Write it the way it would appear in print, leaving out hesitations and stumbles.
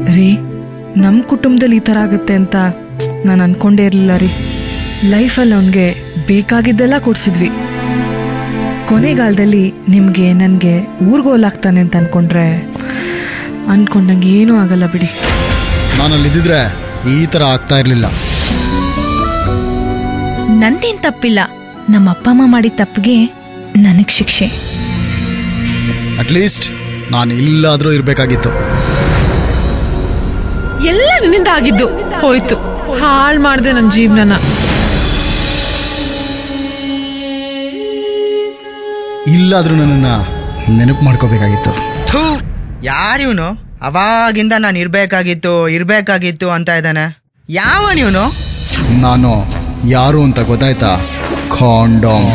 ರೀ, ನಮ್ಮ ಕುಟುಂಬದಲ್ಲಿ ಈ ಥರ ಆಗುತ್ತೆ ಅಂತ ನಾನು ಅನ್ಕೊಂಡೇ ಇರಲಿಲ್ಲ ರೀ. ಲೈಫಲ್ಲಿ ಅವನಿಗೆ ಬೇಕಾಗಿದ್ದೆಲ್ಲ ಕೊಡ್ಸಿದ್ವಿ. ಕೊನೆಗಾಲದಲ್ಲಿ ನಿಮಗೆ ನನಗೆ ಊರ್ಗೋಲಾಗ್ತಾನೆ ಅಂತ ಅನ್ಕೊಂಡಂಗೆ ಏನೂ ಆಗಲ್ಲ ಬಿಡಿ. ನಾನಲ್ಲಿದ್ದಿದ್ರೆ ಈ ಥರ ಆಗ್ತಾ ಇರಲಿಲ್ಲ. ನಂದೇನ್ ತಪ್ಪಿಲ್ಲ. ನಮ್ಮ ಅಪ್ಪ ಅಮ್ಮ ಮಾಡಿದ ತಪ್ಪಿಗೆ ನನಗ್ ಶಿಕ್ಷೆ. ಅಟ್ಲೀಸ್ಟ್ ನಾನು ಇಲ್ಲಾದ್ರೂ ಇರ್ಬೇಕಾಗಿತ್ತು. ಎಲ್ಲ ನಿನ್ನಿಂದ ಆಗಿದ್ದು ಹೋಯ್ತು. ಹಾಳು ಮಾಡಿದೆ ನನ್ನ ಜೀವನನ. ಇಲ್ಲಾದ್ರೂ ನನ್ನನ್ನ ನೆನಪು ಮಾಡ್ಕೋಬೇಕಾಗಿತ್ತು. ಯಾರಿವನು ಅವಾಗಿಂದ ನಾನು ಇರ್ಬೇಕಾಗಿತ್ತು ಅಂತ ಇದ್ದಾನೆ. ಯಾವ ನೀವನು? ನಾನು ಯಾರು ಅಂತ ಗೊತ್ತಾಯ್ತಾ? ಕಾಂಡೋಮ್.